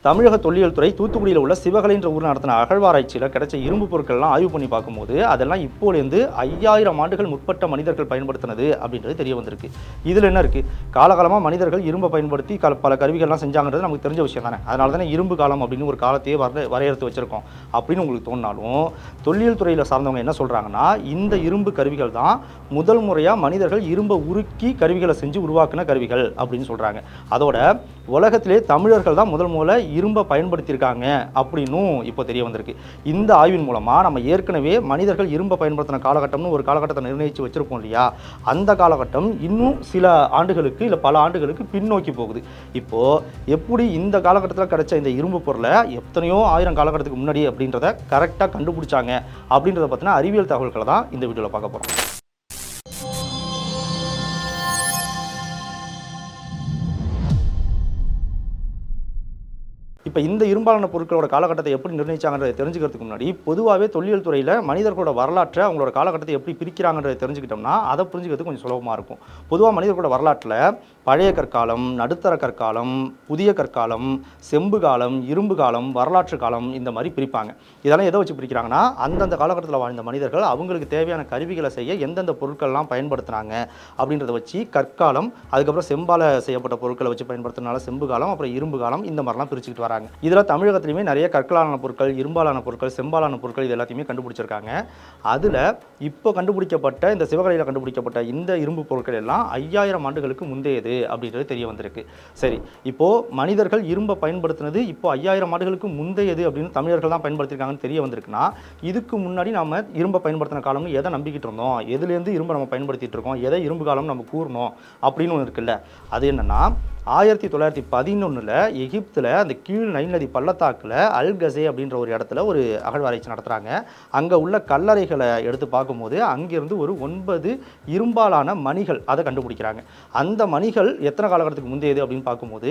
தமிழக தொல்லியல் துறை தூத்துக்குடியில் உள்ள சிவகலை என்ற ஊர் நடத்தின அகழ்வாராய்ச்சியில் கிடைச்ச இரும்பு பொருட்கள்லாம் ஆய்வு பண்ணி பார்க்கும்போது அதெல்லாம் இப்போலேருந்து 5000 ஆண்டுகள் முற்பட்ட மனிதர்கள் பயன்படுத்தினது அப்படின்றது தெரிய வந்திருக்கு. இதில் என்ன இருக்குது, காலகாலமாக மனிதர்கள் இரும்பை பயன்படுத்தி பல கருவிகள்லாம் செஞ்சாங்கன்றது நமக்கு தெரிஞ்ச விஷயம் தானே. அதனால தானே இரும்பு காலம் அப்படின்னு ஒரு காலத்தையே வரையறுத்து வச்சுருக்கோம் அப்படின்னு உங்களுக்கு தோணினாலும், தொல்லியல் துறையில் சார்ந்தவங்க என்ன சொல்கிறாங்கன்னா, இந்த இரும்பு கருவிகள் தான் முதல் முறையாக மனிதர்கள் இரும்பை உருக்கி கருவிகளை செஞ்சு உருவாக்கின கருவிகள் அப்படின்னு சொல்கிறாங்க. அதோட உலகத்திலே தமிழர்கள் தான் முதல் இரும்பை பயன்படுத்தியிருக்காங்க அப்படின்னும் இப்போ தெரிய வந்திருக்கு. இந்த ஆய்வின் மூலமாக நம்ம ஏற்கனவே மனிதர்கள் இரும்பை பயன்படுத்தின காலகட்டம்னு ஒரு காலகட்டத்தை நிர்ணயித்து வச்சுருக்கோம் இல்லையா, அந்த காலகட்டம் இன்னும் சில ஆண்டுகளுக்கு இல்லை பல ஆண்டுகளுக்கு பின்னோக்கி போகுது. இப்போது எப்படி இந்த காலகட்டத்தில் கிடைச்ச இந்த இரும்பு பொருளை எத்தனையோ ஆயிரம் காலகட்டத்துக்கு முன்னாடி அப்படின்றத கரெக்டாக கண்டுபிடிச்சாங்க அப்படின்றத பற்றின அறிவியல் தகவல்களை தான் இந்த வீடியோவில் பார்க்க போகிறோம். இப்போ இந்த இரும்பாலான பொருட்களோட காலகட்டத்தை எப்படி நிர்ணயிச்சாங்கன்றதை தெரிஞ்சுக்கிறதுக்கு முன்னாடி பொதுவாகவே தொல்லியல் துறையில் மனிதர்களோட வரலாற்றை அவங்களோட காலகட்டத்தை எப்படி பிரிக்கிறாங்கன்றதை தெரிஞ்சுக்கிட்டோம்னா அதை புரிஞ்சுக்கிறதுக்கு கொஞ்சம் சுலபமாக இருக்கும். பொதுவாக மனிதர்களோட வரலாற்றில் பழைய கற்காலம், நடுத்தர கற்காலம், புதிய கற்காலம், செம்பு காலம், இரும்பு காலம், வரலாற்று காலம் இந்த மாதிரி பிரிப்பாங்க. இதெல்லாம் எதை வச்சு பிரிக்கிறாங்கன்னா, அந்தந்த காலகட்டத்தில் வாழ்ந்த மனிதர்கள் அவங்களுக்கு தேவையான கருவிகளை செய்ய எந்தெந்த பொருட்கள்லாம் பயன்படுத்தினாங்க அப்படின்றத வச்சு கற்காலம், அதுக்கப்புறம் செம்பால் செய்யப்பட்ட பொருட்களை வச்சு பயன்படுத்தினால செம்பு காலம், அப்புறம் இரும்பு காலம் இந்த மாதிரிலாம் பிரிச்சுக்கிட்டு வராங்க. இதில் தமிழகத்திலுமே நிறைய கற்களாலான பொருட்கள், இரும்பாலான பொருட்கள், செம்பாலான பொருட்கள் இது எல்லாத்தையுமே கண்டுபிடிச்சிருக்காங்க. அதில் இப்போ கண்டுபிடிக்கப்பட்ட இந்த சிவகலையில் கண்டுபிடிக்கப்பட்ட இந்த இரும்பு பொருட்கள் எல்லாம் 5000 ஆண்டுகளுக்கு முந்தையது அப்படின்றது தெரிய வந்திருக்கு. சரி, இப்போது மனிதர்கள் இரும்பை பயன்படுத்தினது இப்போ 5000 ஆண்டுகளுக்கு முந்தையது அப்படின்னு தமிழர்கள் தான் பயன்படுத்தியிருக்காங்கன்னு தெரிய வந்திருக்குன்னா, இதுக்கு முன்னாடி நம்ம இரும்பை பயன்படுத்தின காலம்னு எதை நம்பிக்கிட்டு இருந்தோம், எதுலேருந்து இரும்பை நம்ம பயன்படுத்திட்டு இருக்கோம், எதை இரும்பு காலம் நம்ம கூறணும் அப்படின்னு ஒன்று இருக்குல்ல. அது என்னென்னா, 1911 எகிப்தில் அந்த கீழ் நைல் நதி பள்ளத்தாக்கில் அல்கசே அப்படின்ற ஒரு இடத்துல ஒரு அகழ்வாராய்ச்சி நடத்துகிறாங்க. அங்கே உள்ள கல்லறைகளை எடுத்து பார்க்கும்போது அங்கேருந்து ஒரு 9 இரும்பாலான மணிகள் அதை கண்டுபிடிக்கிறாங்க. அந்த மணிகள் எத்தனை காலகட்டத்துக்கு முந்தையது அப்படின்னு பார்க்கும்போது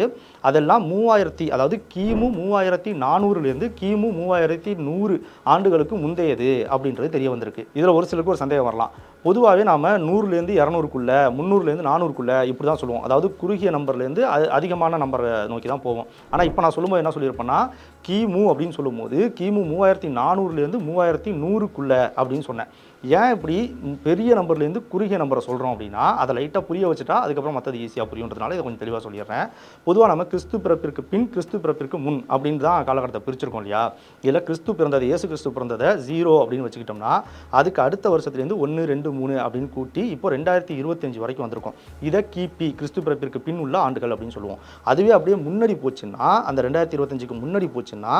அதெல்லாம் 3000 அதாவது கிமு 3400லேருந்து கிமு 3100 ஆண்டுகளுக்கு முந்தையது அப்படின்றது தெரிய வந்திருக்கு. இதில் ஒரு சிலருக்கு ஒரு சந்தேகம் வரலாம். பொதுவாகவே நாம் 100லேருந்து 200க்குள்ளே, 300லேருந்து 400க்குள்ளே இப்படி தான் சொல்லுவோம். அதாவது குறுகிய நம்பர்லேருந்து அதிகமான நம்பரை நோக்கி தான் போவோம். ஆனால் இப்போ நான் சொல்லும்போது என்ன சொல்லியிருப்பேன்னா, கிமு அப்படின்னு சொல்லும்போது கிமு 3400லேருந்து 3100க்குள்ளே அப்படின்னு சொன்னேன். ஏன் இப்படி பெரிய நம்பர்லேருந்து குறுகிய நம்பரை சொல்கிறோம் அப்படின்னா, அதை லைட்டாக புரிய வச்சுட்டா அதுக்கப்புறம் மற்றது ஈஸியாக புரியுன்றதுனால இதை கொஞ்சம் தெளிவாக சொல்லிடுறேன். பொதுவாக நம்ம கிறிஸ்து பிறப்பிற்கு பின், கிறிஸ்து பிறப்பிற்கு முன் அப்படின்னு தான் காலகட்டத்தை பிரிச்சிருக்கோம் இல்லையா. இதில் கிறிஸ்து பிறந்தது, இயேசு கிறிஸ்து பிறந்ததை 0 அப்படின்னு வச்சுக்கிட்டோம்னா, அதுக்கு அடுத்த வருஷத்துலேருந்து 1, 2, 3 அப்படின்னு கூட்டி இப்போ 2025 வரைக்கும் வந்திருக்கோம். இதை கிபி, கிறிஸ்து பிறப்பிற்கு பின் உள்ள ஆண்டுகள் அப்படின்னு சொல்லுவோம். அதுவே அப்படியே முன்னாடி போச்சுன்னா, அந்த 2025க்கு முன்னாடி போச்சுன்னா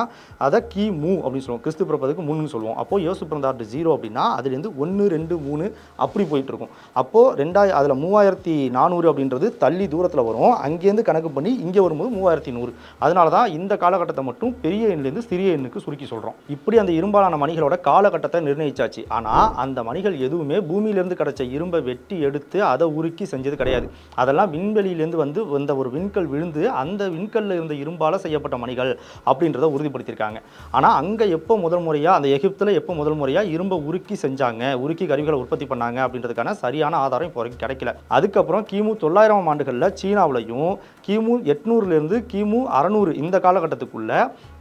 அதை கிமு அப்படின்னு சொல்லுவோம். கிறிஸ்து பிறப்பதுக்கு முன்னு சொல்லுவோம். அப்போது இயேசு பிறந்தார் 0 அப்படின்னா அதுலேருந்து 1, 2, 3 அப்படி போயிட்டு இருக்கும். அப்போது அதில் 3400 அப்படின்றது தள்ளி தூரத்தில் வரும். அங்கேருந்து கணக்கு பண்ணி இங்கே வரும்போது 3100. அதனால தான் இந்த காலகட்டத்தை மட்டும் பெரிய எண்ணிலேருந்து சிறிய எண்ணுக்கு சுருக்கி சொல்கிறோம். இப்படி அந்த இரும்பாலான மணிகளோட காலகட்டத்தை நிர்ணயிச்சாச்சு. ஆனால் அந்த மணிகள் எதுவுமே பூமியிலேருந்து கிடைச்ச இரும்பை வெட்டி எடுத்து அதை உருக்கி செஞ்சது கிடையாது. அதெல்லாம் விண்வெளியிலேருந்து வந்த ஒரு விண்கல் விழுந்து அந்த விண்கல்ல இருந்த இரும்பால் செய்யப்பட்ட மணிகள் அப்படின்றத உறுதிப்படுத்தியிருக்காங்க. ஆனால் அங்கே எப்போ முதல் முறையாக, அந்த எகிப்தில் எப்போ முதல் முறையாக இரும்பை உருக்கி செஞ்சாங்க, உருக்கி கருவிகளை உற்பத்தி பண்ணாங்க அப்படின்றதுக்கான சரியான ஆதாரம் இப்போ வரைக்கும் கிடைக்கல. அதுக்கப்புறம் கிமு 900 ஆண்டுகளில் சீனாவிலையும், கிமு 800லேருந்து கிமு 600 இந்த காலகட்டத்துக்குள்ள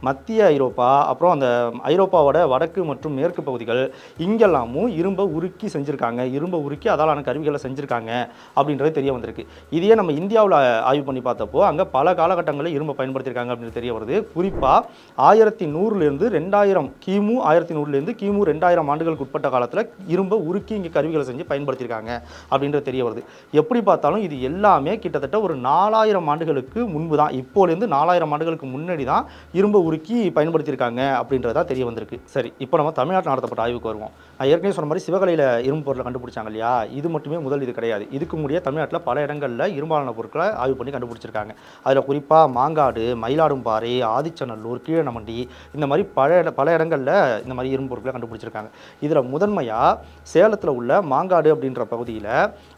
மத்திய ஐரோப்பா, அப்புறம் அந்த ஐரோப்பாவோட வடக்கு மற்றும் மேற்கு பகுதிகள் இங்கெல்லாமும் இரும்பை உருக்கி செஞ்சுருக்காங்க, இரும்பை உருக்கி அதாலான கருவிகளை செஞ்சுருக்காங்க அப்படின்றது தெரிய வந்திருக்கு. இதையே நம்ம இந்தியாவில் ஆய்வு பண்ணி பார்த்தப்போ அங்கே பல காலகட்டங்களில் இரும்பை பயன்படுத்தியிருக்காங்க அப்படின்னு தெரிய வருது. குறிப்பாக 1100லேருந்து 2000, கிமு 1100லேருந்து கிமு 2000 ஆண்டுகளுக்கு உட்பட்ட காலத்தில் இரும்பை உருக்கி இங்கே கருவிகளை செஞ்சு பயன்படுத்தியிருக்காங்க அப்படின்றது தெரிய வருது. எப்படி பார்த்தாலும் இது எல்லாமே கிட்டத்தட்ட ஒரு 4000 ஆண்டுகளுக்கு முன்பு தான், இப்போலேருந்து 4000 ஆண்டுகளுக்கு முன்னாடி தான் இரும்பை உருக்கி பயன்படுத்தியிருக்காங்க அப்படின்றதா தெரிய வந்திருக்கு. சரி, இப்போ நம்ம தமிழ்நாட்டில் நடத்தப்பட்ட ஆய்வுக்கு வருவோம். நான் ஏற்கனவே சொன்ன மாதிரி சிவகலையில் இரும்பு பொருளை கண்டுபிடிச்சாங்க இல்லையா, இது மட்டுமே முதல் இது கிடையாது. இதுக்கு முடிய தமிழ்நாட்டில் பல இடங்களில் இரும்பாலான பொருட்களை ஆய்வு பண்ணி கண்டுபிடிச்சிருக்காங்க. அதில் குறிப்பாக மாங்காடு, மயிலாடும்பாறை, ஆதிச்சநல்லூர், கீழநமண்டி இந்த மாதிரி பல இடங்களில் இந்த மாதிரி இரும்பு பொருட்களை கண்டுபிடிச்சிருக்காங்க. இதில் முதன்மையாக சேலத்தில் உள்ள மாங்காடு அப்படின்ற பகுதியில்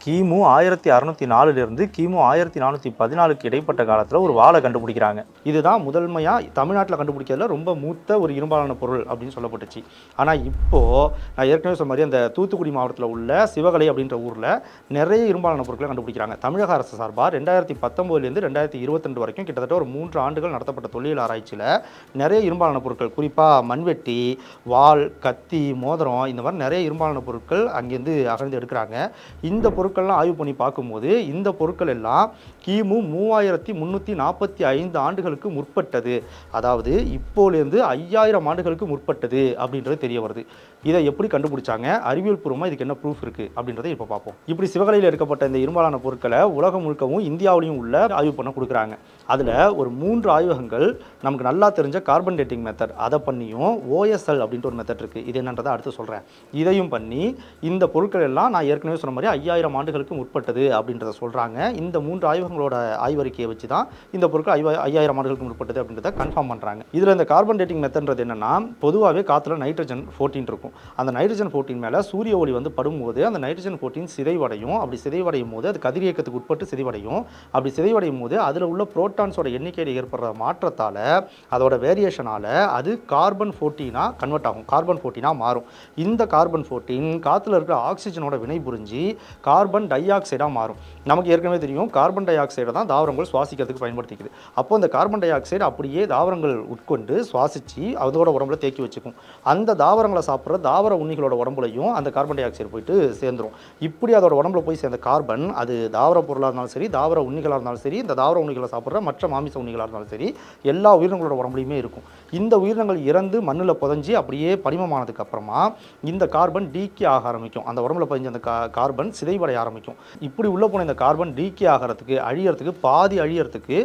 கிமு 1604லேருந்து கிமு 1414 ஆண்டுகளுக்கு இடைப்பட்ட காலத்தில் ஒரு வாளை கண்டுபிடிக்கிறாங்க. இதுதான் முதன்மையாக தமிழ்நாட்டில் கண்டுபிடிக்கிறதுல ரொம்ப மூத்த ஒரு இரும்பாலான பொருள் அப்படின்னு சொல்லப்பட்டுச்சு. ஆனால் இப்போது நான் ஏற்கனவே சொன்ன மாதிரி அந்த தூத்துக்குடி மாவட்டத்தில் உள்ள சிவகலை அப்படின்ற ஊரில் நிறைய இரும்பாலான பொருட்களை கண்டுபிடிக்கிறாங்க. தமிழக அரசு சார்பாக 2019 2022 வரைக்கும் கிட்டத்தட்ட ஒரு 3 ஆண்டுகள் நடத்தப்பட்ட தொல்லியல் ஆராய்ச்சியில் நிறைய இரும்பாலான பொருட்கள், குறிப்பாக மண்வெட்டி, வாள், கத்தி, மோதிரம், இந்த மாதிரி நிறைய இரும்பாலான பொருட்கள் அங்கேருந்து அகழ்ந்து எடுக்கிறாங்க. இந்த பொருட்கள்லாம் ஆய்வு பண்ணி பார்க்கும்போது இந்த பொருட்கள் எல்லாம் கிமு 3345 ஆண்டுகளுக்கு முற்பட்டது, அதாவது இப்போலேருந்து 5000 ஆண்டுகளுக்கு முற்பட்டது அப்படின்றது தெரிய வருது. இதை எப்படி கண்டுபிடிச்சாங்க, அறிவியல் பூர்வமாக இதுக்கு என்ன ப்ரூஃப் இருக்குது அப்படின்றத இப்போ பார்ப்போம். இப்படி சிவகலையில் எடுக்கப்பட்ட இந்த இரும்பாலான பொருட்களை உலகம் முழுக்கவும் இந்தியாவிலையும் உள்ள ஆய்வு பண்ண கொடுக்குறாங்க. அதில் ஒரு 3 ஆய்வகங்கள் நமக்கு நல்லா தெரிஞ்ச கார்பன் டேட்டிங் மெத்தட் அதை பண்ணியும் OSL அப்படின்ற ஒரு மெத்தட் இருக்குது. இது என்னன்றதை அடுத்து சொல்கிறேன். இதையும் பண்ணி இந்த பொருட்கள் எல்லாம் நான் ஏற்கனவே சொன்ன மாதிரி 5000 ஆண்டுகளுக்கு முற்பட்டது அப்படின்றத சொல்கிறாங்க. இந்த 3 ஆய்வகங்களோட ஆய்வறிக்கையை வச்சு தான் இந்த பொருட்கள் 5000 ஆண்டுகளுக்கு முற்பட்டது அப்படின்றத கன்ஃபார்ம் பண்ணுறாங்க. இதில் இந்த கார்பன் டேட்டிங் மெத்தட்ன்றது என்னென்னா, பொதுவாகவே காற்றுல நைட்ரஜன் 14 இருக்கும். அந்த நைட்ரஜன் 14 மேலே சூரிய ஒளி வந்து படும்போது அந்த நைட்ரஜன் 14 சிதைவடையும். அப்படி சிதைவடையும் போது அது கதிரியக்கத்துக்கு உட்பட்டு சிதைவடையும். அப்படி சிதைவடையும் போது அதில் உள்ள புரோட்டான்ஸோட எண்ணிக்கையில் ஏற்படுற மாற்றத்தால், அதோட வேரியேஷனால் அது கார்பன் 14 கன்வெர்ட் ஆகும், கார்பன் 14 மாறும். இந்த கார்பன் 14 காற்றுல இருக்கிற ஆக்சிஜனோட வினை புரிஞ்சு கார்பன் டை ஆக்சைடாக மாறும். நமக்கு ஏற்கனவே தெரியும் கார்பன் டை ஆக்சைடை தான் தாவரங்கள் சுவாசிக்கிறதுக்கு பயன்படுத்திக்குது. அப்போ இந்த கார்பன் டை ஆக்சைடு அப்படியே தாவரங்கள் உட்கொண்டு சுவாசித்து அதோட உடம்புல தேக்கி வச்சுக்கும். அந்த தாவரங்களை சாப்பிட்ற தாவர உண்ணிகளோட உடம்புலையும் அந்த கார்பன் டை ஆக்சைடு போயிட்டு சேர்ந்துடும். இப்படி அதோட உடம்புல போய் சேர்ந்த கார்பன், அது தாவர பொருளாக இருந்தாலும் சரி, தாவர உண்ணிகளாக இருந்தாலும் சரி, இந்த தாவர உண்ணிகளை சாப்பிட்ற மற்ற மாமிச உண்ணிகளாக இருந்தாலும் சரி, எல்லா உயிரினங்களோட உடம்புலையுமே இருக்கும். இந்த உயிரினங்கள் இறந்து மண்ணில் புதஞ்சி அப்படியே படிமமானதுக்கு அப்புறமா இந்த கார்பன் டீக்கே ஆக ஆரம்பிக்கும். அந்த உடம்புல பதிஞ்ச அந்த கார்பன் சிதைவடைய ஆரம்பிக்கும். இப்படி உள்ள போன இந்த கார்பன் டீக்கே ஆகிறதுக்கு, அழியறதுக்கு, பாதி அழியறதுக்கு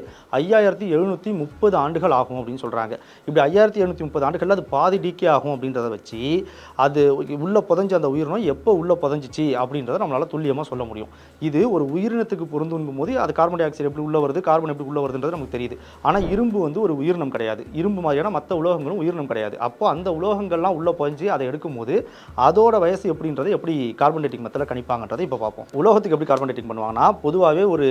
5730 ஆண்டுகள் ஆகும் அப்படின்னு சொல்கிறாங்க. இப்படி 5730 ஆண்டுகளில் அது பாதி டீக்கே ஆகும் அப்படின்றத வச்சு அது உள்ள புதஞ்ச அந்த உயிரினம் எப்போ உள்ள புதஞ்சிச்சு அப்படின்றத நம்மளால் துல்லியமாக சொல்ல முடியும். இது ஒரு உயிரினத்துக்கு பொருந்தும் போது அது கார்பன் டை ஆக்சைடு எப்படி உள்ள வருது, கார்பன் எப்படி உள்ள வருதுன்றது நமக்கு தெரியுது. ஆனால் இரும்பு வந்து ஒரு உயிரினம் கிடையாது. இரும்பு மாதிரியான மற்ற உலோகங்களும் உயிரினம் கிடையாது. அப்போ அந்த உலோகங்கள்லாம் உள்ள புதஞ்சு அதை எடுக்கும்போது அதோட வயசு எப்படின்றத எப்படி கார்பன் டேட்டிங் மெத்தடில் கணிப்பாங்கன்றதை இப்போ பார்ப்போம். உலோகத்துக்கு எப்படி கார்பன் டேட்டிங் பண்ணுவாங்கன்னா, பொதுவாகவே ஒரு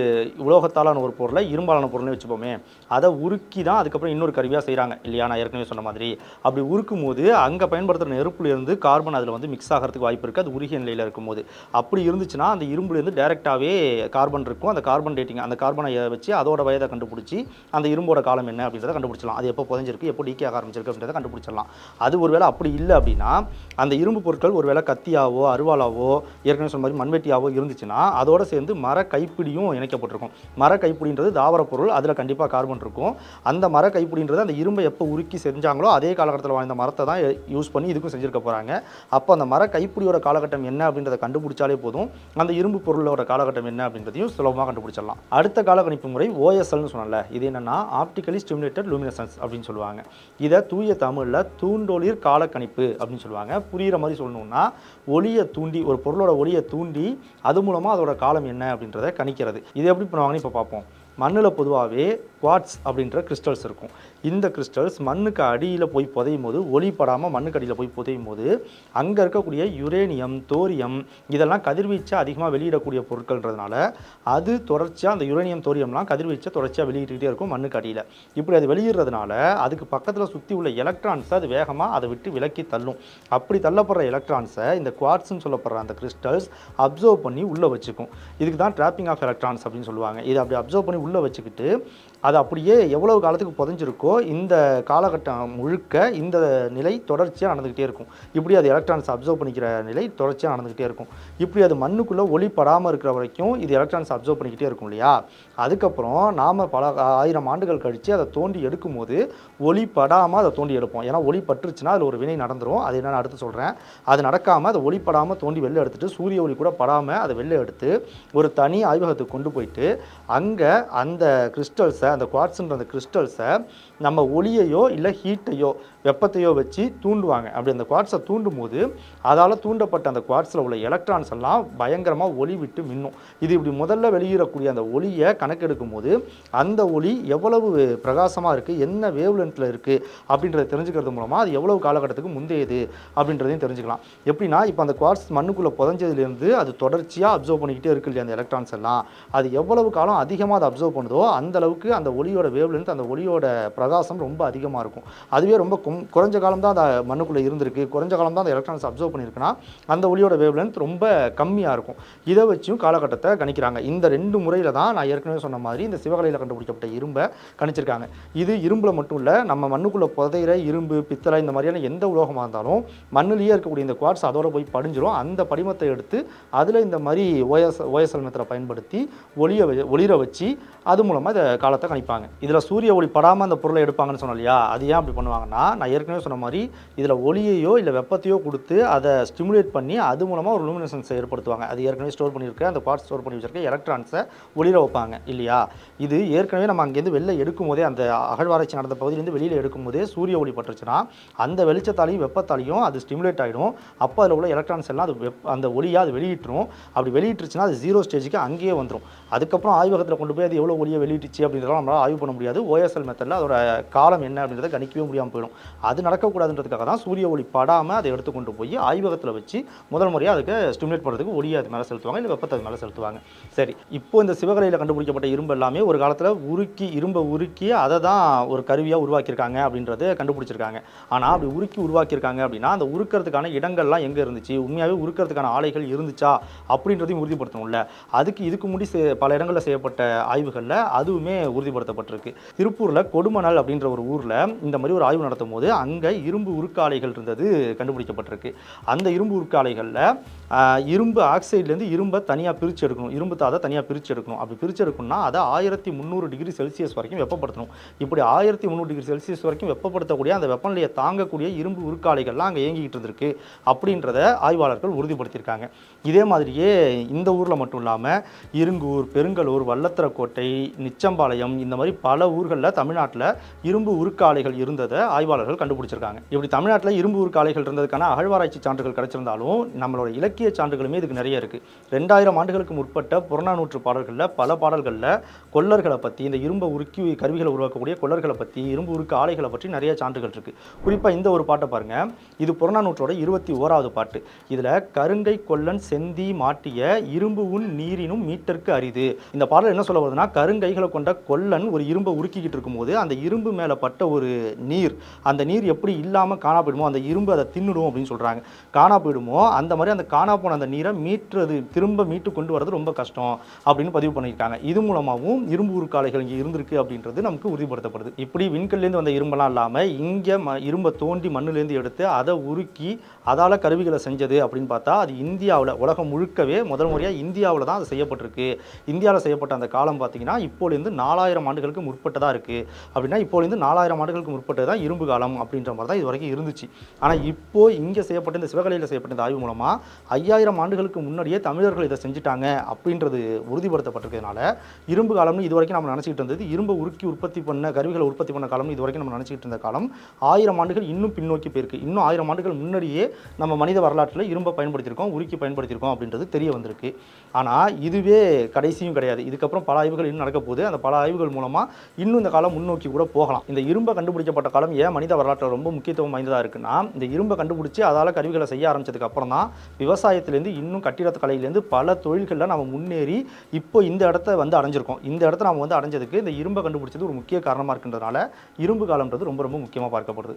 உலோகத்தாலான ஒரு பொருளை இரும்பாலான பொருள்னு வச்சுப்போமே, அதை உருக்கி தான் அதுக்கப்புறம் இன்னொரு கருவியாக செய்கிறாங்க இல்லையா? நான் ஏற்கனவே சொன்ன மாதிரி அப்படி உருக்கும் போது அங்கே பயன்படுத்துகிற நெருப்புலேருந்து கார்பன் அதில் வந்து மிக்ஸ் ஆகிறதுக்கு வாய்ப்பு இருக்குது. அது உருகிய நிலையில் இருக்கும்போது அப்படி இருந்துச்சுன்னா அந்த இரும்புலேருந்து டைரெக்டாகவே கார்பன் இருக்கும். அந்த கார்பன் டேட்டிங் அந்த கார்பனை வச்சு அதோட வயதை கண்டுபிடிச்சி அந்த இரும்போட காலம் என்ன அப்படின்றத கண்டுபிடிச்சலாம். அது எப்போ புதஞ்சிருக்கு, எப்போ டீக்கே ஆக ஆரம்பிச்சிருக்கு அப்படின்றத கண்டுபிடிச்சிடலாம். அது ஒருவேளை அப்படி இல்லை அப்படின்னா அந்த இரும்பு பொருட்கள் ஒருவேளை கத்தியாவோ அருவாளாவோ ஏற்கனவே சொன்ன மாதிரி மண்வெட்டியாவோ இருந்துச்சுன்னா அதோட சேர்ந்து மர கைப்பிடியும் இணைக்கப்பட்டிருக்கும். மர கைப்பிடின்றது தாவர பொருள், அதில் கண்டிப்பாக கார்பன் இருக்கும். அந்த மர கைப்பிடின்றது அந்த இரும்பை எப்போ உருக்கி செஞ்சாங்களோ அதே காலகட்டத்தில் வாழ்ந்த மரத்தை தான் யூஸ் பண்ணி இதுக்கும் செஞ்சுருக்க போகிறாங்க. அப்போ அந்த மர கைப்பிடியோட காலகட்டம் என்ன அப்படின்றத கண்டுபிடிச்சாலே போதும், அந்த இரும்பு பொருளோட காலகட்டம் என்ன அப்படின்றதையும் சுலபமாக கண்டுபிடிச்சிடலாம். அடுத்த காலக்கணிப்பு முறை OSLன்னு சொன்னல, இது என்னன்னா ஆப்டிகலி ஸ்டிமுலேட்டட் லூமினசன்ஸ் அப்படின்னு சொல்லுவாங்க. இதை தூய தமிழில் தூண்டொளிர் காலக்கணிப்பு அப்படின்னு சொல்லுவாங்க. புரிகிற மாதிரி சொல்லணும்னா ஒளியை தூண்டி, ஒரு பொருளோட ஒளியை தூண்டி அது மூலமாக அதோட காலம் என்ன அப்படின்றத கணிக்கிறது. இது எப்படி பண்ணுவாங்கன்னு இப்போ பார்ப்போம். மண்ணில் பொதுவாகவே குவார்ட்ஸ் அப்படின்ற கிறிஸ்டல்ஸ் இருக்கும். இந்த கிறிஸ்டல்ஸ் மண்ணுக்கு அடியில் போய் புதையும் போது, ஒளி படாமல் மண்ணுக்கு அடியில் போய் புதையும் போது அங்கே இருக்கக்கூடிய யுரேனியம், தோரியம் இதெல்லாம் கதிர்வீச்சை அதிகமாக வெளியிடக்கூடிய பொருட்கள்ன்றதுனால அது தொடர்ச்சியாக அந்த யுரேனியம், தோரியம்லாம் கதிர்வீச்சை தொடர்ச்சியாக வெளியிட்டுக்கிட்டே இருக்கும் மண்ணுக்கு அடியில். இப்படி அது வெளியிடுறதுனால அதுக்கு பக்கத்தில் சுற்றி உள்ள எலக்ட்ரான்ஸை அது வேகமாக அதை விட்டு விலக்கி தள்ளும். அப்படி தள்ளப்படுற எலக்ட்ரான்ஸை இந்த குவார்ட்ஸ்ன்னு சொல்லப்படுற அந்த கிறிஸ்டல்ஸ் அப்சர்வ் பண்ணி உள்ளே வச்சுக்கும். இதுக்கு தான் ட்ராப்பிங் ஆஃப் எலக்ட்ரான்ஸ் அப்படின்னு சொல்லுவாங்க. இதை அப்படி அப்சர்வ் பண்ணி உள்ளே வச்சுக்கிட்டு அது அப்படியே எவ்வளவு காலத்துக்கு புதைஞ்சிருக்கோ இந்த காலகட்டம் முழுக்க இந்த நிலை தொடர்ச்சியாக நடந்துக்கிட்டே இருக்கும். இப்படி அது எலக்ட்ரான்ஸ் அப்சர்வ் பண்ணிக்கிற நிலை தொடர்ச்சியாக நடந்துக்கிட்டே இருக்கும். இப்படி அது மண்ணுக்குள்ளே ஒளி படாமல் இருக்கிற வரைக்கும் இது எலக்ட்ரான்ஸ் அப்சர்வ் பண்ணிக்கிட்டே இருக்கும் இல்லையா? அதுக்கப்புறம் நாம் பல 1000 ஆண்டுகள் கழித்து அதை தோண்டி எடுக்கும்போது ஒளி படாமல் அதை தோண்டி எடுப்போம். ஏன்னா ஒளி பட்டுருச்சுன்னா அதில் ஒரு வினை நடந்துடும். அது என்னென்னு அடுத்து சொல்கிறேன். அது நடக்காமல் அதை ஒளி படாமல் தோண்டி வெளில எடுத்துட்டு சூரிய ஒளி கூட படாமல் அதை வெளில எடுத்து ஒரு தனி ஆய்வகத்துக்கு கொண்டு போயிட்டு அங்கே அந்த கிறிஸ்டல்ஸை கிறிஸ்டல்ஸை, அந்த குவார்ட்ஸ்ன்ற அந்த கிறிஸ்டல்ஸை நம்ம ஒளியையோ இல்லை ஹீட்டையோ வெப்பத்தையோ வச்சு தூண்டுவாங்க. அப்படி அந்த குவார்ட்ஸை தூண்டும் போது அதால் தூண்டப்பட்ட அந்த குவார்ட்ஸில் உள்ள எலக்ட்ரான்ஸ் எல்லாம் பயங்கரமாக ஒளி விட்டு மின்னும். இது இப்படி முதல்ல வெளியிடக்கூடிய அந்த ஒளியை கணக்கெடுக்கும் போது அந்த ஒளி எவ்வளவு பிரகாசமாக இருக்குது, என்ன வேவ் லென்த்தில் இருக்குது அப்படின்றத தெரிஞ்சுக்கிறது மூலமாக அது எவ்வளவு காலகட்டத்துக்கு முந்தையது அப்படின்றதையும் தெரிஞ்சுக்கலாம். எப்படின்னா இப்போ அந்த குவார்ட்ஸ் மண்ணுக்குள்ளே புதஞ்சதுலேருந்து அது தொடர்ச்சியாக அப்சர்வ் பண்ணிக்கிட்டே இருக்கு இல்லையா அந்த எலக்ட்ரான்ஸ் எல்லாம், அது எவ்வளவு காலம் அதிகமாக அதை அப்சர்வ் பண்ணுதோ அந்த அளவுக்கு அந்த ஒளியோட வேவ் லென்த், அந்த ஒளியோட பிரகாசம் ரொம்ப அதிகமாக இருக்கும். அதுவே ரொம்ப குறைஞ்ச காலம் தான் அந்த மண்ணுக்குள்ளே இருந்திருக்கு, குறைஞ்ச காலம் தான் அந்த எலக்ட்ரான்ஸ் அப்சர்வ் பண்ணியிருக்குன்னா அந்த ஒளியோட வேவ் லென்த் ரொம்ப கம்மியாக இருக்கும். இதை வச்சும் காலகட்டத்தை கணிக்கிறாங்க. இந்த 2 முறையில் தான் நான் ஏற்கனவே சொன்ன மாதிரி இந்த சிவகலையில் கண்டுபிடிக்கப்பட்ட இரும்பை கணிச்சிருக்காங்க. இது இரும்பில் மட்டும் இல்லை, நம்ம மண்ணுக்குள்ளே புதையிற இரும்பு, பித்தளை இந்த மாதிரியான எந்த உலோகமாக இருந்தாலும் மண்ணிலேயே இருக்கக்கூடிய இந்த குவார்ட்ஸ் அதோட போய் படிஞ்சிரும். அந்த படிமத்தை எடுத்து அதில் இந்த மாதிரி ஓஎஸ்எல் மெத்தடை பயன்படுத்தி ஒளிர வச்சு அது மூலமாக இந்த காலத்தை கணிப்பாங்க. இதில் சூரிய ஒளி படாமல் அந்த பொருளை எடுப்பாங்கன்னு சொன்னோம் இல்லையா, அது ஏன் அப்படி பண்ணுவாங்கன்னா, நான் ஏற்கனவே சொன்ன மாதிரி இதில் ஒளியையோ இல்லை வெப்பத்தையோ கொடுத்து அதை ஸ்டிமுலேட் பண்ணி அது மூலமாக ஒரு லூமினசன்ஸை ஏற்படுத்துவாங்க. அது ஏற்கனவே ஸ்டோர் பண்ணியிருக்க அந்த குவார்ட்ஸ் ஸ்டோர் பண்ணி வச்சிருக்க எலக்ட்ரான்ஸை ஒளிர வைப்பாங்க இல்லையா. இது ஏற்கனவே நம்ம அங்கேருந்து வெளில எடுக்கும் போதே, அந்த அகழ்வாராய்ச்சி நடந்த பகுதியிலேருந்து வெளியில் எடுக்கும் போதே சூரிய ஒளி பட்டுருச்சுன்னா அந்த வெளிச்சத்தாலையும் வெப்பத்தாலையும் அது ஸ்டிமுலேட் ஆகிடும். அப்போ அதில் உள்ள எலக்ட்ரான்ஸ் எல்லாம் அது அந்த ஒளியாக அது வெளியிட்டுரும். அப்படி வெளியிட்டுருச்சுன்னா அது 0 ஸ்டேஜுக்கு அங்கேயே வந்துடும். அதுக்கப்புறம் ஆய்வகத்தில் கொண்டு போய் அது எவ்வளோ ஒளியை வெளியிட்டுச்சு அப்படின்றதெல்லாம் நம்மளால் ஆய்வு பண்ண முடியாது. ஓஎஸ்எல் மெத்தடில் அதோட காலம் என்ன அப்படின்றத கணிக்கவே முடியாமல் போயிடும். அது நடக்கக்கூடாதுன்றதுக்காக தான் சூரிய ஒளி படாமல் அதை எடுத்து கொண்டு போய் ஆய்வகத்தில் வச்சு முதல் முறையாக அதுக்கு ஸ்டிமுலேட் பண்ணுறதுக்கு ஒளியை அது மேலே செலுத்துவாங்க, இல்லை வெப்பத்தை அது மேலே செலுத்துவாங்க. சரி, இப்போ இந்த சிவகலையில் கண்டுபிடிக்கப்பட்ட இரும்பு எல்லாமே ஒரு காலத்தில் இரும்பை உருக்கி அதை தான் ஒரு கருவியாக உருவாக்கியிருக்காங்க அப்படின்றத கண்டுபிடிச்சிருக்காங்க. ஆனால் அப்படி உருக்கி உருவாக்கியிருக்காங்க அப்படின்னா அந்த உருக்கிறதுக்கான இடங்கள்லாம் எங்கே இருந்துச்சு, உண்மையாகவே உருக்கிறதுக்கான ஆலைகள் இருந்துச்சா அப்படின்றதையும் உறுதிப்படுத்தணும்ல. அதுக்கு இதுக்கு முடி பல இடங்களில் செய்யப்பட்ட ஆய்வுகளில் அதுவுமே உறுதிப்படுத்தப்பட்டிருக்கு. திருப்பூரில் கொடுமணல் அப்படின்ற ஒரு ஊரில் இந்த மாதிரி ஒரு ஆய்வு நடத்தும் போது அங்கே இரும்பு உருக்காலைகள் இருந்தது கண்டுபிடிக்கப்பட்டிருக்கு. அந்த இரும்பு உருக்காலைகளில் இரும்பு ஆக்சைட்லேருந்து இரும்பை தனியாக பிரித்து எடுக்கணும், இரும்பு தாதை தனியாக பிரித்து எடுக்கணும். அப்படி பிரித்து எடுக்கணும்னா அதை 1300 டிகிரி செல்சியஸ் வரைக்கும் வெப்பப்படுத்தணும். இப்படி 1300 டிகிரி செல்சியஸ் வரைக்கும் வெப்பப்படுத்தக்கூடிய அந்த வெப்பநிலையை தாங்கக்கூடிய இரும்பு உருக்காலைகள்லாம் அங்கே இயங்கிக்கிட்டு இருந்திருக்கு அப்படின்றத ஆய்வாளர்கள் உறுதிப்படுத்தியிருக்காங்க. இதே மாதிரியே இந்த ஊரில் மட்டும் இல்லாமல் இருங்கூர், பெருங்கலூர், வல்லத்தரக்கோட்டை, நிச்சம்பாளையம் இந்த மாதிரி பல ஊர்களில் தமிழ்நாட்டில் இரும்பு உருக்காலைகள் இருந்ததை ஆய்வாளர்கள் கண்டுபிடிச்சிருக்காங்க. இப்படி தமிழ்நாட்டில் இரும்பு உருக்காலைகள் இருந்ததுக்கான அகழ்வாராய்ச்சி சான்றுகள் கிடைச்சிருந்தாலும் நம்மளோட இலக்கிய சான்றுகளுமே இதுக்கு நிறைய இருக்குது. 2000 ஆண்டுகளுக்கு முற்பட்ட புறநானூற்று பாடல்களில் பல பாடல்களில் கொல்லர்களை பற்றி, இந்த இரும்பை உருக்கி கருவிகளை உருவாக்கக்கூடிய கொல்லர்களை பற்றி, இரும்பு உருக்கு ஆலைகளை பற்றி நிறைய சான்றுகள் இருக்குது. குறிப்பாக இந்த ஒரு பாட்டை பாருங்கள், இது புறநானூற்றோட 21வது பாட்டு. இதில் கருங்கை கொல்லன் செந்தி மாட்டிய இரும்பு உன் நீரினும் மீட்டருக்கு அரிது. இந்த பாடல் என்ன சொல்ல வருதுன்னா, கருங்கைகளை கொண்ட கொல்லன் ஒரு இரும்பை உருக்கிக்கிட்டு இருக்கும்போது அந்த இரும்பு மேலே பட்ட ஒரு நீர், அந்த நீர் எப்படி இல்லாமல் காணா போயிடுமோ, அந்த இரும்பு அதை தின்னுடும் அப்படின்னு சொல்கிறாங்க. காணா போயிடுமோ அந்த மாதிரி அந்த காணா போன அந்த நீரை திரும்ப மீட்டு கொண்டு வரது ரொம்ப கஷ்டம் அப்படின்னு பதிவு பண்ணியிருக்காங்க. இது மூலமாகவும் இரும்பு உருக்காலைகள் இங்கே இருந்திருக்கு அப்படின்றது நமக்கு உறுதிப்படுத்தப்படுது. இப்படி விண்கல்லேருந்து வந்த இரும்பெல்லாம் இல்லாமல் இங்கே இரும்பை தோண்டி மண்ணிலேருந்து எடுத்து அதை உருக்கி அதால் கருவிகளை செஞ்சது அப்படின்னு பார்த்தா அது இந்தியாவில், உலகம் முழுக்கவே முதல் முறையாக இந்தியாவில் தான் அது செய்யப்பட்டிருக்கு. இந்தியாவில் செய்யப்பட்ட அந்த காலம் பார்த்தீங்கன்னா இப்போலேருந்து 4000 ஆண்டுகளுக்கு முற்பட்டதாக இருக்குது. அப்படின்னா இப்போலேருந்து 4000 ஆண்டுகளுக்கு முற்பட்டது தான் இரும்பு காலம் அப்படின்ற மாதிரி தான் இது வரைக்கும் இருந்துச்சு. ஆனால் இப்போது இங்கே செய்யப்பட்ட இந்த சிவகலையில் செய்யப்பட்ட இந்த ஆய்வு மூலமாக 5000 ஆண்டுகளுக்கு முன்னாடியே தமிழர்கள் இதை செஞ்சுட்டாங்க அப்படின்றது உறுதிப்படுத்தப்பட்டிருக்கிறதுனால இரும்பு காலம்னு இது வரைக்கும் நம்ம நினச்சிக்கிட்டு இருந்தது, இரும்பை உருக்கி உற்பத்தி பண்ண கருவிகளை உற்பத்தி பண்ண காலம்னு இது வரைக்கும் நம்ம நினச்சிக்கிட்டு இருந்த காலம் 1000 ஆண்டுகள் இன்னும் பின்னோக்கி போயிருக்கு. இன்னும் 1000 ஆண்டுகள் முன்னாடியே நம்ம மனித வரலாற்றில் இரும்பை பயன்படுத்தியிருக்கோம், உருக்கி பயன்படுத்தியிருக்கோம் அப்படின்றது தெரிய வந்திருக்கு. ஆனால் இதுவே கடைசியும் கிடையாது. இதுக்கப்புறம் பல ஆய்வுகள் இன்னும் நடக்க போகுது. அந்த பல ஆய்வுகள் மூலமாக இன்னும் இந்த காலம் முன்னோக்கி கூட போகலாம். இந்த இரும்பை கண்டுபிடிக்கப்பட்ட காலம் ஏன் மனித வரலாற்றில் ரொம்ப முக்கியத்துவம் வாய்ந்ததாக இருக்குன்னா, இந்த இரும்பை கண்டுபிடிச்சி அதால் கருவிகளை செய்ய ஆரம்பிச்சதுக்கு அப்புறம் தான் விவசாயத்திலேருந்து இன்னும் கட்டிடத் கலையிலேருந்து பல தொழில்களில் நம்ம முன்னேறி இப்போ இந்த இடத்த வந்து அடைஞ்சிருக்கோம். இந்த இடத்த நம்ம வந்து அடைஞ்சதுக்கு இந்த இரும்பை கண்டுபிடிச்சது ஒரு முக்கிய காரணமாக இருக்கின்றதுனால இரும்பு காலம்ன்றது ரொம்ப ரொம்ப முக்கியமாக பார்க்கப்படுது.